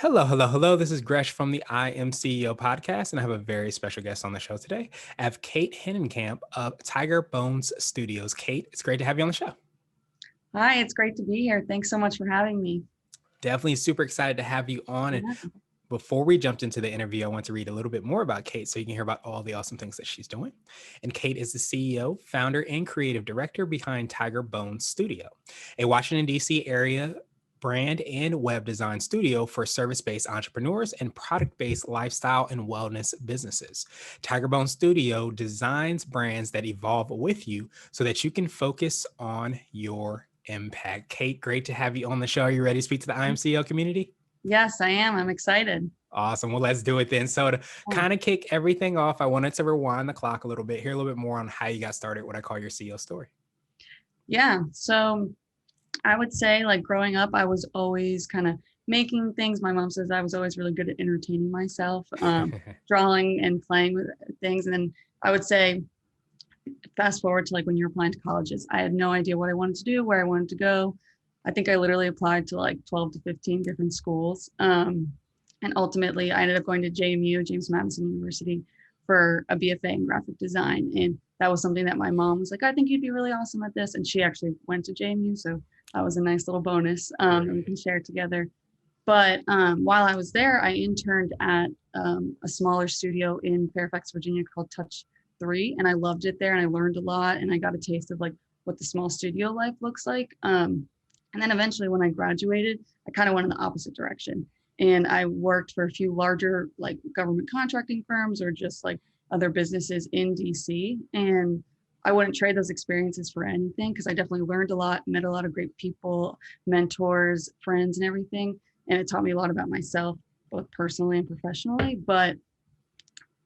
Hello, hello, hello. This is Gresh from the I Am CEO podcast, and I have a very special guest on the show today. I have Kate Hennenkamp of Tiger Bones Studios. Kate, it's great to have you on the show. Hi, it's great to be here. Thanks so much for having me. Definitely super excited to have you on. And Yeah. before we jumped into the interview, I want to read a little bit more about Kate so you can hear about all the awesome things that she's doing. And Kate is the CEO, founder, and creative director behind Tiger Bones Studio, a Washington, D.C. area brand and web design studio for service-based entrepreneurs and product-based lifestyle and wellness businesses. Tiger Bones Studio designs brands that evolve with you so that you can focus on your impact. Kate, great to have you on the show. Are you ready to speak to the IMCO community? Yes, I am. I'm excited. Awesome. Well, let's do it then. So to Yeah. kind of kick everything off, I wanted to rewind the clock a little bit, hear a little bit more on how you got started, what I call your CEO story. Yeah. So I would say, like, growing up, I was always kind of making things. My mom says I was always really good at entertaining myself, drawing and playing with things. And then I would say, fast forward to like when you're applying to colleges, I had no idea what I wanted to do, where I wanted to go. I think I literally applied to like 12 to 15 different schools. And ultimately, I ended up going to JMU, James Madison University, for a BFA in graphic design. And that was something that my mom was like, I think you'd be really awesome at this. And she actually went to JMU. So that was a nice little bonus that we can share together. But while I was there, I interned at a smaller studio in Fairfax, Virginia called Touch 3. And I loved it there and I learned a lot and I got a taste of like what the small studio life looks like. And then eventually when I graduated, I kind of went in the opposite direction. And I worked for a few larger like government contracting firms or just like other businesses in DC. And I wouldn't trade those experiences for anything because I definitely learned a lot, met a lot of great people, mentors, friends, and everything. And it taught me a lot about myself, both personally and professionally. But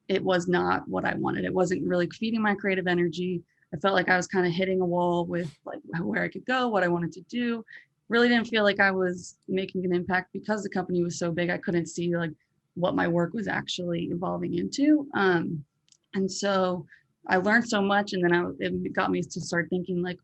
it was not what I wanted. It wasn't really feeding my creative energy. I felt like I was kind of hitting a wall with like where I could go, what I wanted to do. Really didn't feel like I was making an impact because the company was so big. I couldn't see like what my work was actually evolving into. And so I learned so much, and then it got me to start thinking like,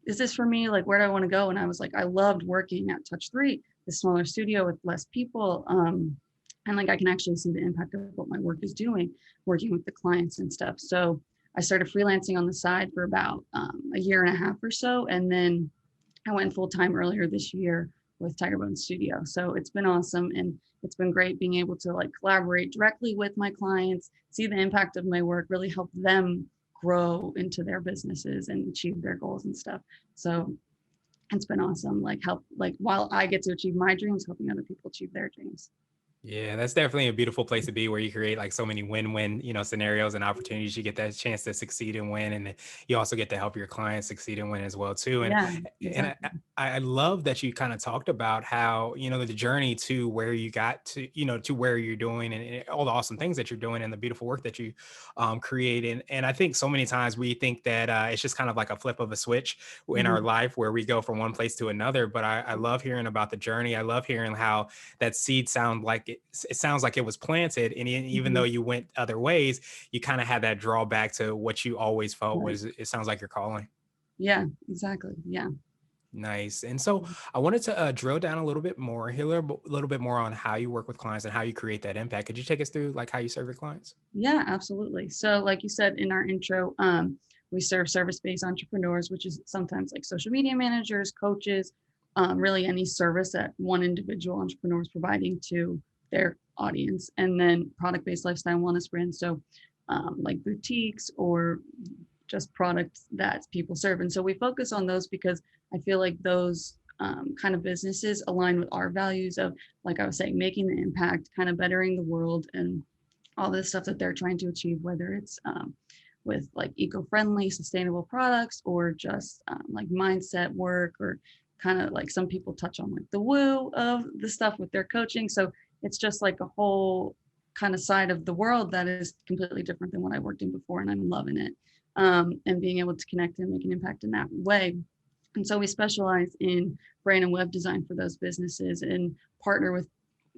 is this for me? Like, where do I want to go? And I was like, I loved working at Touch 3, the smaller studio with less people. And like I can actually see the impact of what my work is doing, working with the clients and stuff. So I started freelancing on the side for about a year and a half or so, and then I went full time earlier this year with Tiger Bone Studio. So it's been awesome, and it's been great being able to like collaborate directly with my clients, see the impact of my work, really help them grow into their businesses and achieve their goals and stuff. So it's been awesome. Like help, like while I get to achieve my dreams, helping other people achieve their dreams. Yeah, that's definitely a beautiful place to be where you create like so many win-win, scenarios and opportunities. You get that chance to succeed and win, and you also get to help your clients succeed and win as well too. And Yeah, and I, exactly. I love that you kind of talked about how the journey to where you got to where you're doing and all the awesome things that you're doing and the beautiful work that you create. And I think so many times we think that it's just kind of like a flip of a switch in our Mhm. life where we go from one place to another. But I love hearing about the journey. I love hearing how that seed it sounds like it was planted, and even though Mhm. you went other ways, you kind of had that drawback to what you always felt Right. was, it sounds like, your calling. Yeah, exactly. Yeah. Nice. And so I wanted to drill down a little bit more, hear a little bit more on how you work with clients and how you create that impact. Could you take us through like how you serve your clients? Yeah, absolutely. So, like you said in our intro, we serve service-based entrepreneurs, which is sometimes like social media managers, coaches, really any service that one individual entrepreneur is providing to their audience, and then product-based lifestyle and wellness brands. So, like boutiques or just products that people serve. And so we focus on those because I feel like those kind of businesses align with our values of, like I was saying, making the impact, kind of bettering the world, and all this stuff that they're trying to achieve, whether it's with like eco-friendly, sustainable products or just like mindset work, or kind of like some people touch on like the woo of the stuff with their coaching. So it's just like a whole kind of side of the world that is completely different than what I worked in before, and I'm loving it. And being able to connect and make an impact in that way. And so we specialize in brand and web design for those businesses and partner with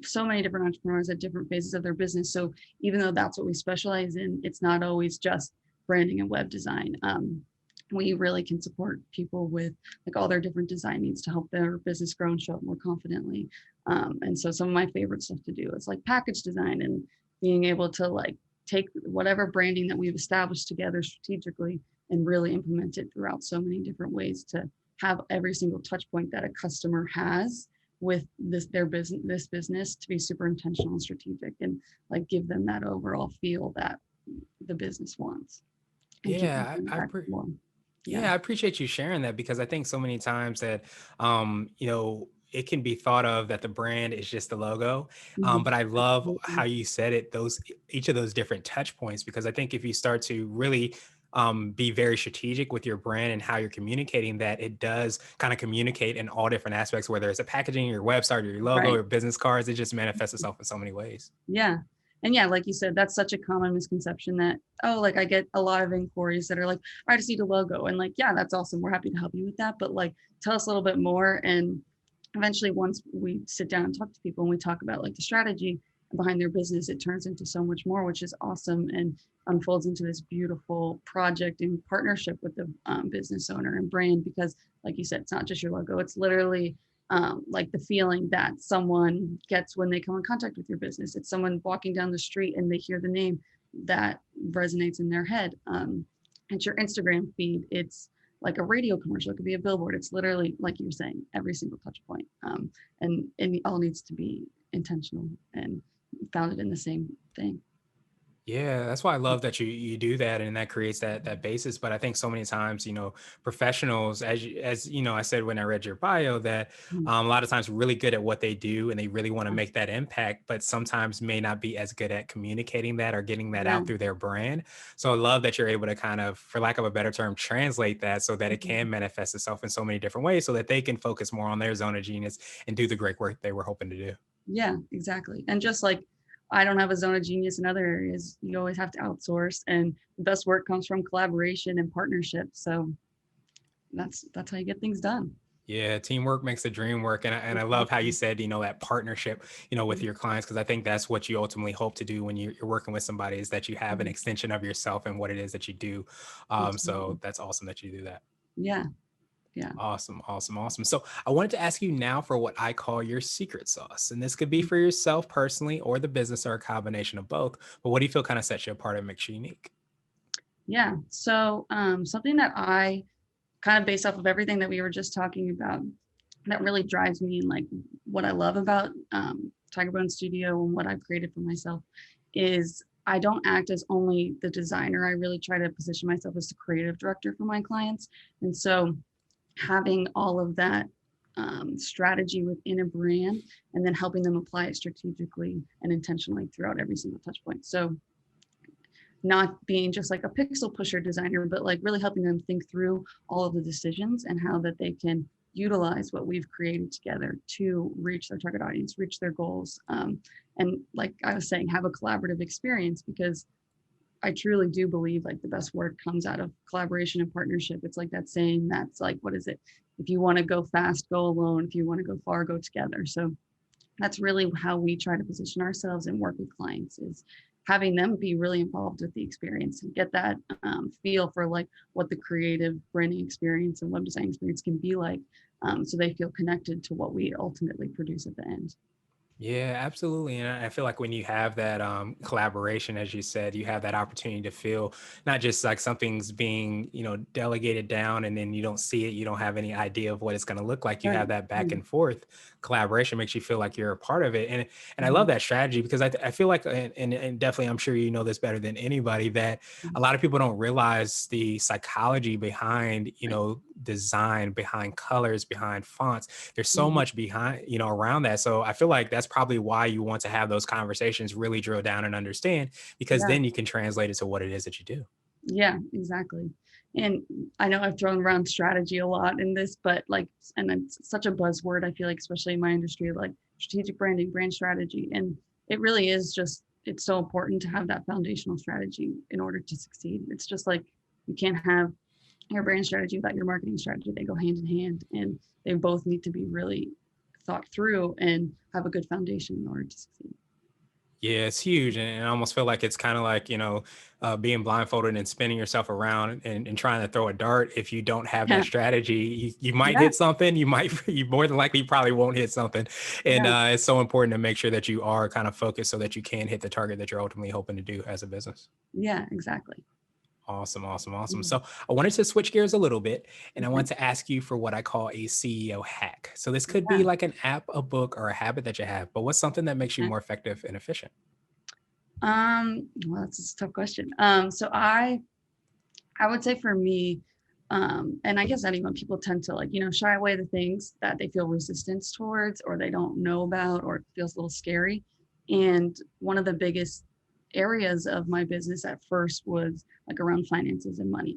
so many different entrepreneurs at different phases of their business. So even though that's what we specialize in, it's not always just branding and web design. We really can support people with like all their different design needs to help their business grow and show up more confidently. And so some of my favorite stuff to do is like package design and being able to like take whatever branding that we've established together strategically and really implement it throughout so many different ways to have every single touch point that a customer has with this business to be super intentional and strategic and like give them that overall feel that the business wants and keep them Yeah, coming back for more. Yeah. yeah, I appreciate you sharing that because I think so many times that, it can be thought of that the brand is just the logo. Mhm. But I love how Absolutely. you said it, each of those different touch points, because I think if you start to really be very strategic with your brand and how you're communicating that, it does kind of communicate in all different aspects, whether it's a packaging, your website, or your logo, Right. or business cards, it just manifests itself in so many ways. Yeah. And yeah, like you said, that's such a common misconception that, oh, like I get a lot of inquiries that are like, I just need a logo. And like, yeah, that's awesome. We're happy to help you with that. But like, tell us a little bit more. And eventually, once we sit down and talk to people and we talk about like the strategy behind their business, it turns into so much more, which is awesome and unfolds into this beautiful project in partnership with the business owner and brand. Because, like you said, it's not just your logo, it's literally like the feeling that someone gets when they come in contact with your business. It's someone walking down the street and they hear the name that resonates in their head. It's your Instagram feed. It's like a radio commercial. It could be a billboard. It's literally like you're saying, every single touch point. And it all needs to be intentional and founded in the same thing. Yeah, that's why I love that you do that, and that creates that basis. But I think so many times, professionals, I said when I read your bio, that Mhm. a lot of times really good at what they do, and they really want to make that impact, but sometimes may not be as good at communicating that or getting that Yeah. out through their brand. So I love that you're able to kind of, for lack of a better term, translate that so that it Mhm. can manifest itself in so many different ways, so that they can focus more on their zone of genius and do the great work they were hoping to do. Yeah, exactly. And just like I don't have a zone of genius in other areas, you always have to outsource. And the best work comes from collaboration and partnership. So that's how you get things done. Yeah, teamwork makes the dream work. And I love how you Exactly. said, that partnership, with your clients, because I think that's what you ultimately hope to do when you're working with somebody, is that you have an Mhm. extension of yourself and what it is that you do. So Absolutely. that's awesome that you do that. Yeah. Yeah. Awesome, awesome, awesome. So I wanted to ask you now for what I call your secret sauce. And this could be Mhm. for yourself personally or the business, or a combination of both. But what do you feel kind of sets you apart and makes you unique? Yeah. So something that I kind of based off of everything that we were just talking about that really drives me and like what I love about Tiger Bone Studio and what I've created for myself is I don't act as only the designer. I really try to position myself as the creative director for my clients. And so having all of that strategy within a brand and then helping them apply it strategically and intentionally throughout every single touch point. So not being just like a pixel pusher designer, but like really helping them think through all of the decisions and how that they can utilize what we've created together to reach their target audience, reach their goals. And like I was saying, have a collaborative experience because I truly do believe like the best work comes out of collaboration and partnership. It's like that saying that's like, what is it? If you want to go fast, go alone. If you want to go far, go together. So that's really how we try to position ourselves and work with clients is having them be really involved with the experience and get that feel for like what the creative branding experience and web design experience can be like so they feel connected to what we ultimately produce at the end. Yeah, absolutely. And I feel like when you have that collaboration, as you said, you have that opportunity to feel not just like something's being, delegated down and then you don't see it, you don't have any idea of what it's going to look like. You Right. have that back Yeah. and forth collaboration makes you feel like you're a part of it. And I love Mhm. that strategy because I feel like, and definitely, I'm sure you know this better than anybody, that a Mhm. lot of people don't realize the psychology behind, Right. design, behind colors, behind fonts. There's so Mhm. much behind, around that. So I feel like that's probably why you want to have those conversations, really drill down and understand, because Yeah. then you can translate it to what it is that you do. Yeah, exactly. And I know I've thrown around strategy a lot in this, but like, and it's such a buzzword, I feel like, especially in my industry, like strategic branding, brand strategy. And it really is just, it's so important to have that foundational strategy in order to succeed. It's just like you can't have your brand strategy without your marketing strategy. They go hand in hand and they both need to be really thought through and have a good foundation in order to succeed. Yeah, it's huge. And I almost feel like it's kind of like, being blindfolded and spinning yourself around and trying to throw a dart. If you don't have that Yeah. strategy, you might Yeah. hit something. You more than likely probably won't hit something. And Yeah. it's so important to make sure that you are kind of focused so that you can hit the target that you're ultimately hoping to do as a business. Yeah, exactly. Awesome, awesome, awesome. Mhm. So I wanted to switch gears a little bit and I Okay. want to ask you for what I call a CEO hack. So this could Yeah. be like an app, a book, or a habit that you have, but what's something that makes you Okay. more effective and efficient? Well, that's a tough question. So I would say for me, and I guess anyone, people tend to like, shy away the things that they feel resistance towards or they don't know about or it feels a little scary. And one of the biggest areas of my business at first was like around finances and money.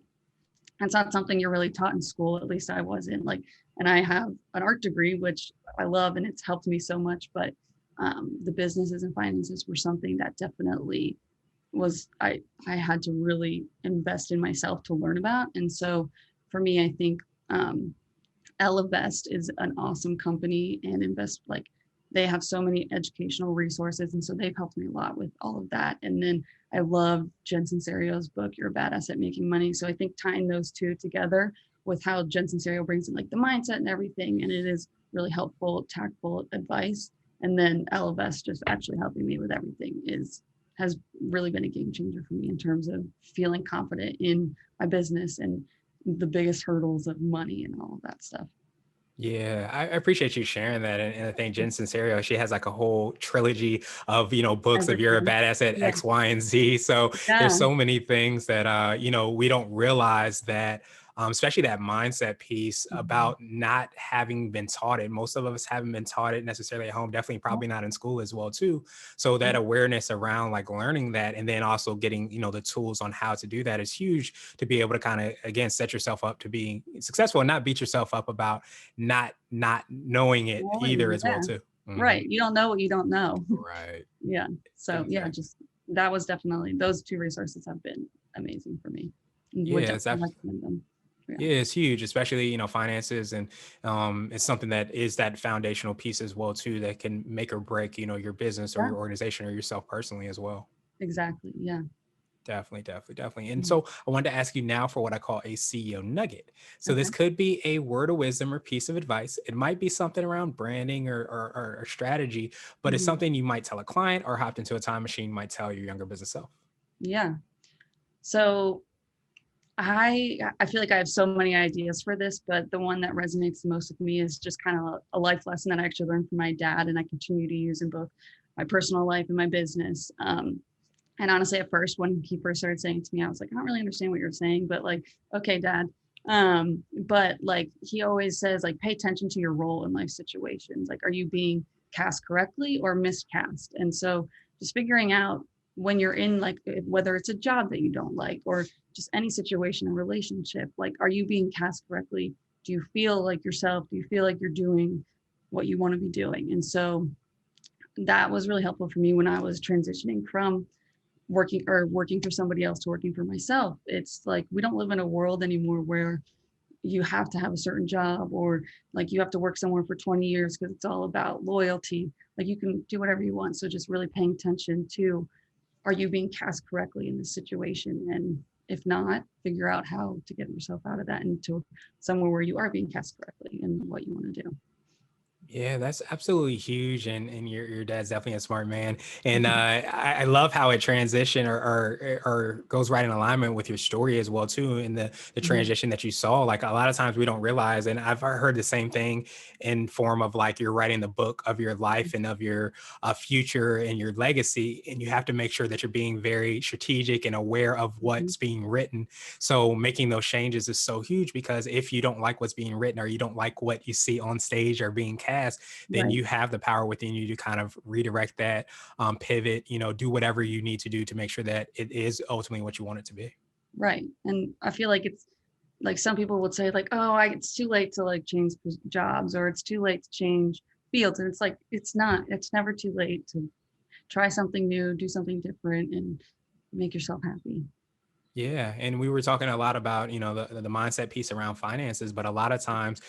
And it's not something you're really taught in school, at least I wasn't like, and I have an art degree, which I love and it's helped me so much, but the businesses and finances were something that definitely was I had to really invest in myself to learn about. And so for me, I think um, Ellevest is an awesome company and invest like they have so many educational resources. And so they've helped me a lot with all of that. And then I love Jensen Serio's book, You're a Badass at Making Money. So I think tying those two together with how Jensen Serio brings in like the mindset and everything, and it is really helpful, tactful advice. And then Ellevest just actually helping me with everything is has really been a game changer for me in terms of feeling confident in my business and the biggest hurdles of money and all of that stuff. Yeah, I appreciate you sharing that. And I think Jen Sincero, she has like a whole trilogy of, books of You're a Everything. Badass at Yeah. X, Y, and Z. So there's Yeah. so many things that, we don't realize that, especially that mindset piece Mhm. about not having been taught it. Most of us haven't been taught it necessarily at home, definitely Yeah. probably not in school as well, too. So that Yeah. awareness around like learning that and then also getting, the tools on how to do that is huge to be able to kind of, again, set yourself up to being successful and not beat yourself up about not knowing it either Knowing, as well yeah. too. Hmm. Right. You don't know what you don't know. Right. Yeah. So yeah, Exactly. just that was definitely those two resources have been amazing for me. And would Yeah, definitely recommend them. Yeah. yeah, it's huge, especially finances, and it's something that is that foundational piece as well too that can make or break your business or Yeah. your organization or yourself personally as well. Exactly. Yeah. Definitely, definitely, definitely. And Mhm. so I wanted to ask you now for what I call a CEO nugget. So this Okay. could be a word of wisdom or piece of advice. It might be something around branding or strategy, but it's Mhm. something you might tell a client or hopped into a time machine might tell your younger business self. Yeah. So I feel like I have so many ideas for this, but the one that resonates the most with me is just kind of a life lesson that I actually learned from my dad, and I continue to use in both my personal life and my business. And honestly, at first, when he first started saying it to me, I was like, I don't really understand what you're saying, but like, okay, dad. But like he always says, like, pay attention to your role in life situations. Like, are you being cast correctly or miscast? And so just figuring out when you're in like whether it's a job that you don't like or just any situation in relationship, like, are you being cast correctly? Do you feel like yourself? Do you feel like you're doing what you want to be doing? And so that was really helpful for me when I was transitioning from working for somebody else to working for myself. It's like we don't live in a world anymore where you have to have a certain job or like you have to work somewhere for 20 years because it's all about loyalty. Like you can do whatever you want. So just really paying attention to, are you being cast correctly in this situation? And if not, figure out how to get yourself out of that into somewhere where you are being cast correctly and what you want to do. Yeah, that's absolutely huge, and your dad's definitely a smart man, and I love how it transition or goes right in alignment with your story as well too, in the Yeah. transition that you saw. Like a lot of times we don't realize, and I've heard the same thing in form of like you're writing the book of your life and of your future and your legacy, and you have to make sure that you're being very strategic and aware of Mhm. what's being written. So making those changes is so huge because if you don't like what's being written or you don't like what you see on stage or being cast, then Right. you have the power within you to kind of redirect that, pivot, do whatever you need to do to make sure that it is ultimately what you want it to be. Right. And I feel like it's like some people would say like, oh, it's too late to like change jobs or it's too late to change fields. And it's like, it's not, it's never too late to try something new, do something different and make yourself happy. Yeah, and we were talking a lot about, the mindset piece around finances, but a lot of times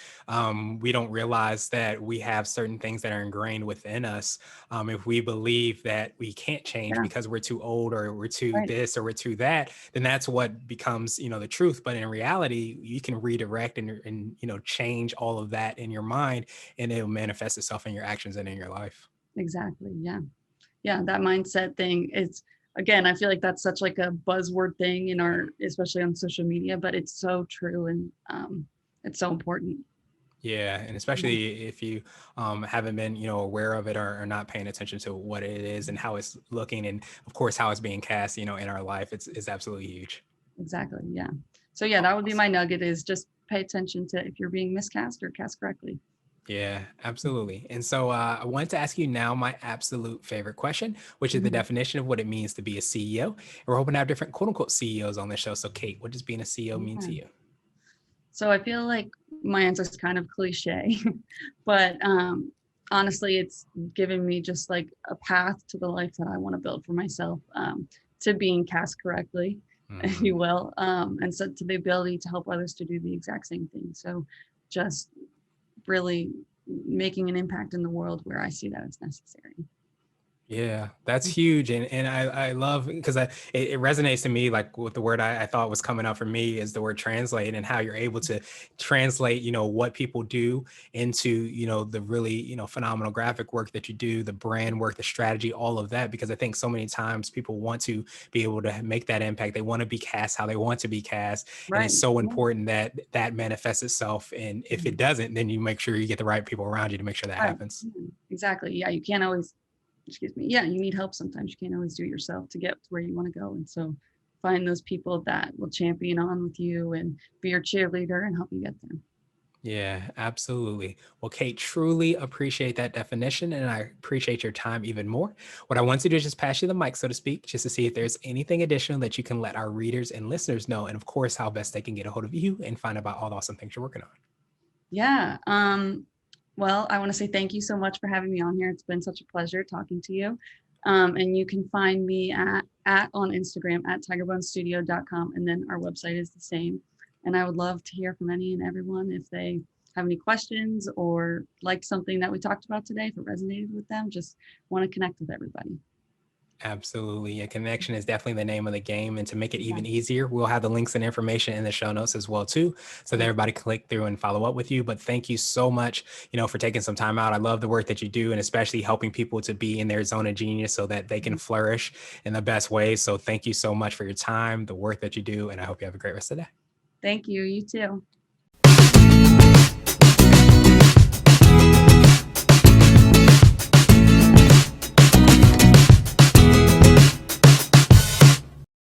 we don't realize that we have certain things that are ingrained within us. If we believe that we can't change Yeah, because we're too old or we're too right. this or we're too that, then that's what becomes, the truth. But in reality, you can redirect and change all of that in your mind, and it'll manifest itself in your actions and in your life. Exactly. Yeah. Yeah, that mindset thing is, again, I feel like that's such like a buzzword thing in our, especially on social media, but it's so true, and it's so important. Yeah, and Yeah, especially if you haven't been, aware of it or not paying attention to what it is and how it's looking, and of course how it's being cast, in our life, it's absolutely huge. exactly. Yeah. So yeah, that would be Awesome. my nugget, is just pay attention to if you're being miscast or cast correctly. Yeah, absolutely. And so I wanted to ask you now my absolute favorite question, which is the Mhm. definition of what it means to be a CEO. And we're hoping to have different quote unquote CEOs on the show. So, Kate, what does being a CEO mean to Yeah. you? So I feel like my answer is kind of cliche, but honestly, it's given me just like a path to the life that I want to build for myself, to being cast correctly, if Mhm. you will, and so to the ability to help others to do the exact same thing. So just really making an impact in the world where I see that it's necessary. Yeah, that's huge. And I love because it resonates to me like with the word I thought was coming up for me is the word translate and how you're able to translate, what people do into, the really, phenomenal graphic work that you do, the brand work, the strategy, all of that. Because I think so many times people want to be able to make that impact. They want to be cast how they want to be cast. And Right. it's so Yeah. important that that manifests itself. And if it Mhm. doesn't, then you make sure you get the right people around you to make sure that Right. happens. Mhm. Exactly. Yeah. You can't always, excuse me, yeah, you need help sometimes. You can't always do it yourself to get to where you want to go. And so find those people that will champion on with you and be your cheerleader and help you get there. Yeah, absolutely. Well, Kate, truly appreciate that definition, and I appreciate your time even more. What I want to do is just pass you the mic, so to speak, just to see if there's anything additional that you can let our readers and listeners know, and of course, how best they can get a hold of you and find out about all the awesome things you're working on. Yeah. Well, I want to say thank you so much for having me on here. It's been such a pleasure talking to you. And you can find me at on Instagram at tigerbonestudio.com. And then our website is the same. And I would love to hear from any and everyone if they have any questions or like something that we talked about today, if it resonated with them, just want to connect with everybody. Absolutely. A connection is definitely the name of the game. And to make it Yeah. even easier, we'll have the links and information in the show notes as well, too, so that Great. everybody can click through and follow up with you. But thank you so much, for taking some time out. I love the work that you do and especially helping people to be in their zone of genius so that they can flourish in the best ways. So thank you so much for your time, the work that you do, and I hope you have a great rest of the day. Thank you. You too.